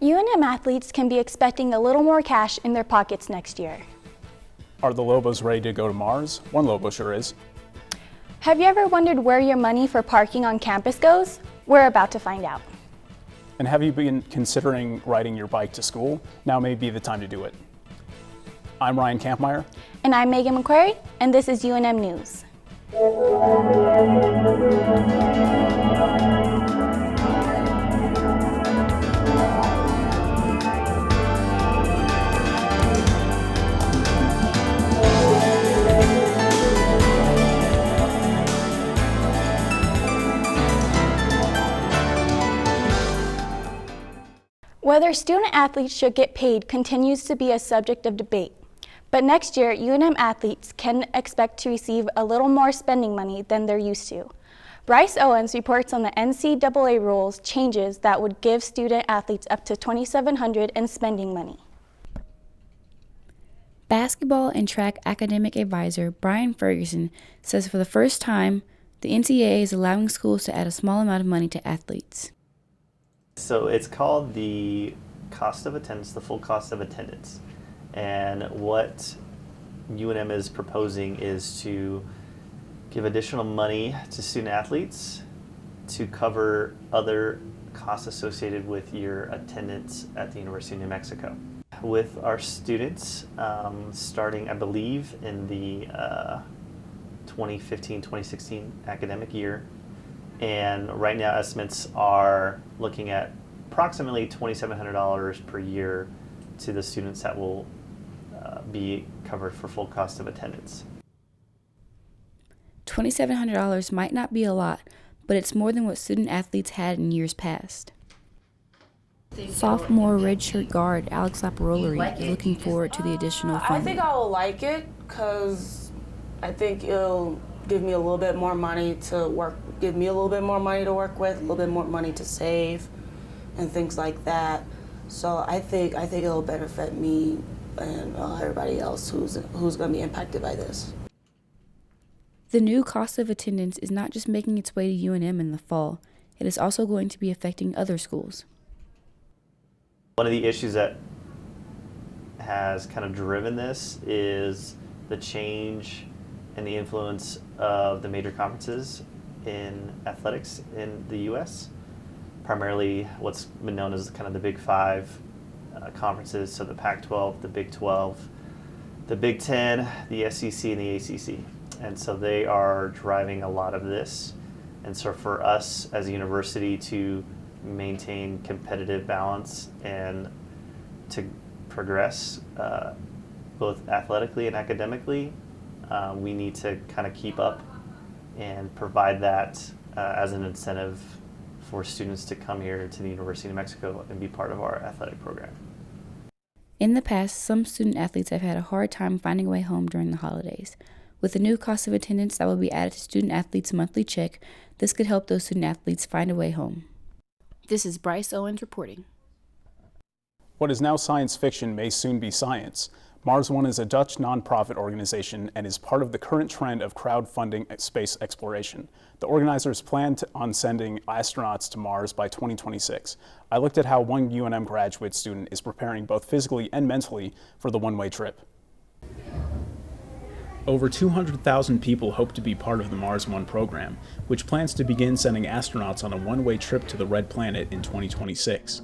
UNM athletes can be expecting a little more cash in their pockets next year. Are the Lobos ready to go to Mars? One Lobo sure is. Have you ever wondered where your money for parking on campus goes? We're about to find out. And have you been considering riding your bike to school? Now may be the time to do it. I'm Ryan Kampmeier. And I'm Meghan McQuerry, and this is UNM News. Whether student athletes should get paid continues to be a subject of debate. But next year, UNM athletes can expect to receive a little more spending money than they're used to. Bryce Owens reports on the NCAA rules changes that would give student athletes up to $2,700 in spending money. Basketball and track academic advisor Brian Ferguson says for the first time, the NCAA is allowing schools to add a small amount of money to athletes. So it's called the cost of attendance, the full cost of attendance. And what UNM is proposing is to give additional money to student athletes to cover other costs associated with your attendance at the University of New Mexico. With our students starting, I believe, in the 2015-2016 academic year, and right now estimates are looking at approximately $2,700 per year to the students that will be covered for full cost of attendance. $2,700 might not be a lot, but it's more than what student athletes had in years past. Sophomore redshirt guard Alex Laparolari is looking forward to the additional funding. I think I will like it because I think it'll give me a little bit more money to work, give me a little bit more money to work with, a little bit more money to save, and things like that. So I think it'll benefit me and everybody else who's going to be impacted by this. The new cost of attendance is not just making its way to UNM in the fall, it is also going to be affecting other schools. One of the issues that has kind of driven this is the change and the influence of the major conferences in athletics in the U.S., primarily what's been known as kind of the Big Five conferences, so the Pac-12, the Big 12, the Big 10, the SEC, and the ACC. And so they are driving a lot of this. And so for us as a university to maintain competitive balance and to progress both athletically and academically, we need to kind of keep up and provide that as an incentive for students to come here to the University of New Mexico and be part of our athletic program. In the past, some student athletes have had a hard time finding a way home during the holidays. With the new cost of attendance that will be added to student athletes' monthly check, this could help those student athletes find a way home. This is Bryce Owens reporting. What is now science fiction may soon be science. Mars One is a Dutch nonprofit organization and is part of the current trend of crowdfunding space exploration. The organizers plan on sending astronauts to Mars by 2026. I looked at how one UNM graduate student is preparing both physically and mentally for the one-way trip. Over 200,000 people hope to be part of the Mars One program, which plans to begin sending astronauts on a one-way trip to the Red Planet in 2026.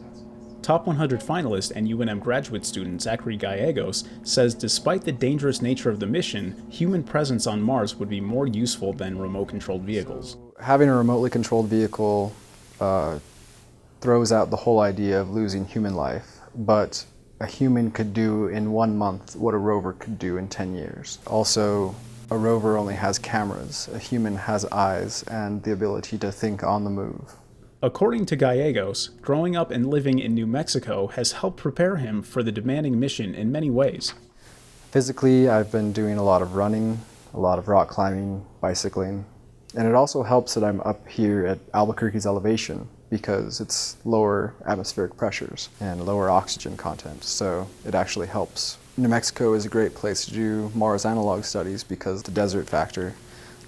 Top 100 finalist and UNM graduate student Zachery Gallegos says despite the dangerous nature of the mission, human presence on Mars would be more useful than remote-controlled vehicles. Having a remotely controlled vehicle throws out the whole idea of losing human life, but a human could do in 1 month what a rover could do in 10 years. Also, a rover only has cameras. A human has eyes and the ability to think on the move. According to Gallegos, growing up and living in New Mexico has helped prepare him for the demanding mission in many ways. Physically, I've been doing a lot of running, a lot of rock climbing, bicycling, and it also helps that I'm up here at Albuquerque's elevation because it's lower atmospheric pressures and lower oxygen content, so it actually helps. New Mexico is a great place to do Mars analog studies because the desert factor,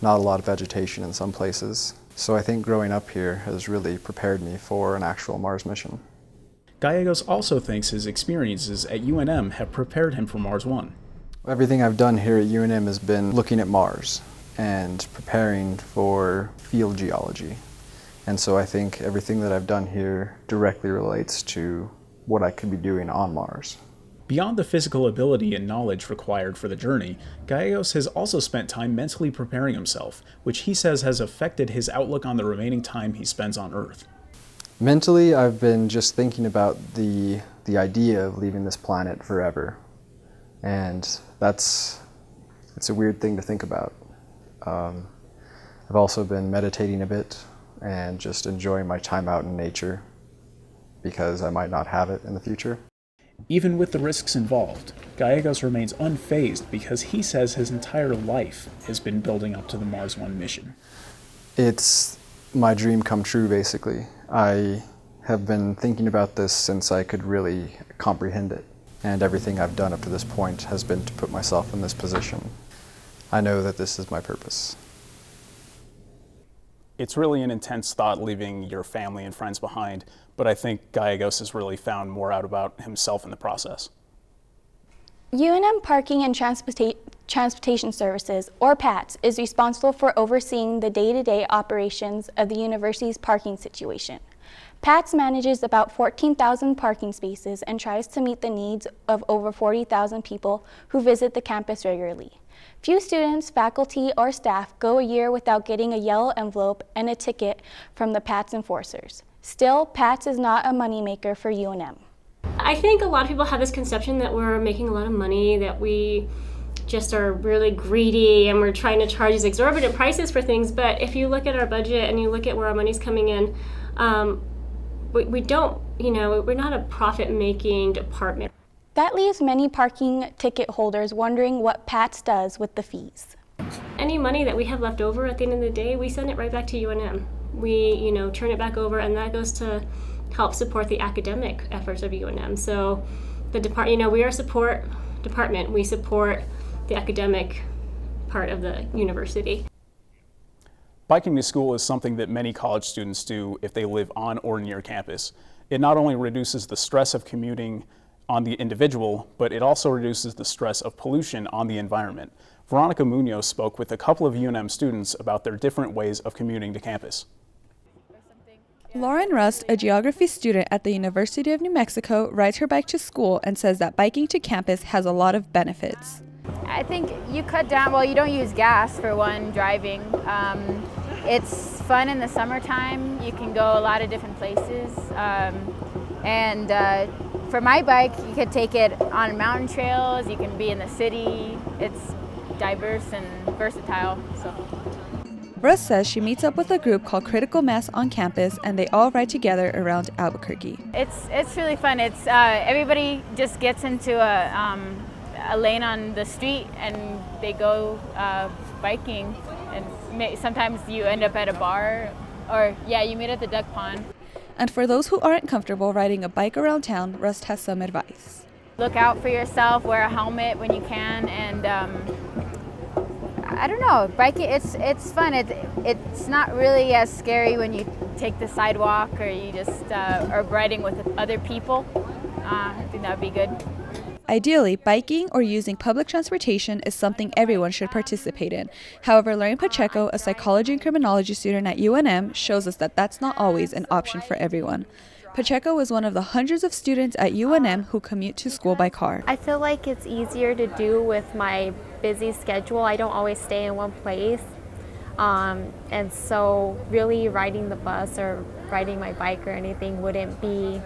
not a lot of vegetation in some places. So I think growing up here has really prepared me for an actual Mars mission. Gallegos also thinks his experiences at UNM have prepared him for Mars One. Everything I've done here at UNM has been looking at Mars and preparing for field geology. And so I think everything that I've done here directly relates to what I could be doing on Mars. Beyond the physical ability and knowledge required for the journey, Gallegos has also spent time mentally preparing himself, which he says has affected his outlook on the remaining time he spends on Earth. Mentally, I've been just thinking about the idea of leaving this planet forever. And it's a weird thing to think about. I've also been meditating a bit and just enjoying my time out in nature because I might not have it in the future. Even with the risks involved, Gallegos remains unfazed because he says his entire life has been building up to the Mars One mission. It's my dream come true, basically. I have been thinking about this since I could really comprehend it, and everything I've done up to this point has been to put myself in this position. I know that this is my purpose. It's really an intense thought leaving your family and friends behind, but I think Gallegos has really found more out about himself in the process. UNM Parking and Transportation Services, or PATS, is responsible for overseeing the day-to-day operations of the university's parking situation. PATS manages about 14,000 parking spaces and tries to meet the needs of over 40,000 people who visit the campus regularly. Few students, faculty, or staff go a year without getting a yellow envelope and a ticket from the PATS enforcers. Still, PATS is not a moneymaker for UNM. I think a lot of people have this conception that we're making a lot of money, that we just are really greedy and we're trying to charge these exorbitant prices for things. But if you look at our budget and you look at where our money's coming in, we don't, we're not a profit-making department. That leaves many parking ticket holders wondering what PATS does with the fees. Any money that we have left over at the end of the day, we send it right back to UNM. We, turn it back over, and that goes to help support the academic efforts of UNM. So the department, we are a support department. We support the academic part of the university. Biking to school is something that many college students do if they live on or near campus. It not only reduces the stress of commuting on the individual, but it also reduces the stress of pollution on the environment. Veronica Muñoz spoke with a couple of UNM students about their different ways of commuting to campus. Lauren Rust, a geography student at the University of New Mexico, rides her bike to school and says that biking to campus has a lot of benefits. I think you cut down, you don't use gas for one driving. It's fun in the summertime. You can go a lot of different places. For my bike, you could take it on mountain trails, you can be in the city. It's diverse and versatile. Rust says she meets up with a group called Critical Mass on campus, and they all ride together around Albuquerque. It's really fun. It's everybody just gets into a lane on the street and they go biking. And sometimes you end up at a bar, or you meet at the duck pond. And for those who aren't comfortable riding a bike around town, Rust has some advice. Look out for yourself, wear a helmet when you can, and I don't know, biking, it's fun. It's not really as scary when you take the sidewalk or you just are riding with other people. I think that would be good. Ideally, biking or using public transportation is something everyone should participate in. However, Lorraine Pacheco, a psychology and criminology student at UNM, shows us that that's not always an option for everyone. Pacheco is one of the hundreds of students at UNM who commute to school by car. I feel like it's easier to do with my busy schedule. I don't always stay in one place. And so really riding the bus or riding my bike or anything wouldn't be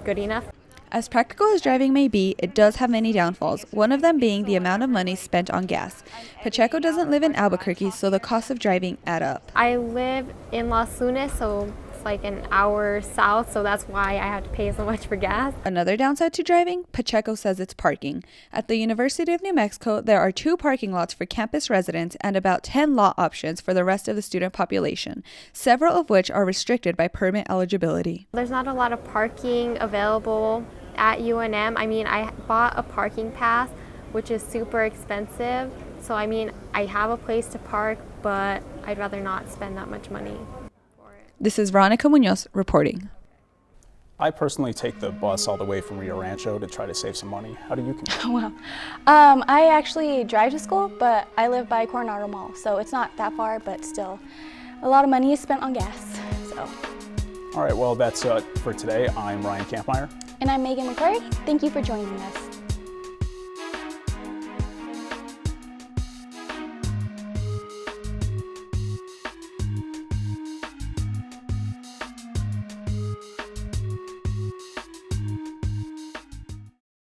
good enough. As practical as driving may be, it does have many downfalls, one of them being the amount of money spent on gas. Pacheco doesn't live in Albuquerque, so the costs of driving add up. I live in Las Lunas, so it's like an hour south, so that's why I have to pay so much for gas. Another downside to driving, Pacheco says it's parking. At the University of New Mexico, there are 2 parking lots for campus residents and about 10 lot options for the rest of the student population, several of which are restricted by permit eligibility. There's not a lot of parking available at UNM. I bought a parking pass, which is super expensive. So I have a place to park, but I'd rather not spend that much money for it. This is Veronica Muñoz reporting. I personally take the bus all the way from Rio Rancho to try to save some money. How do you commute? Wow. I actually drive to school, but I live by Coronado Mall, so it's not that far, but still, a lot of money is spent on gas. So. All right, well, that's for today. I'm Ryan Kampmeier. And I'm Meghan McQuerry. Thank you for joining us.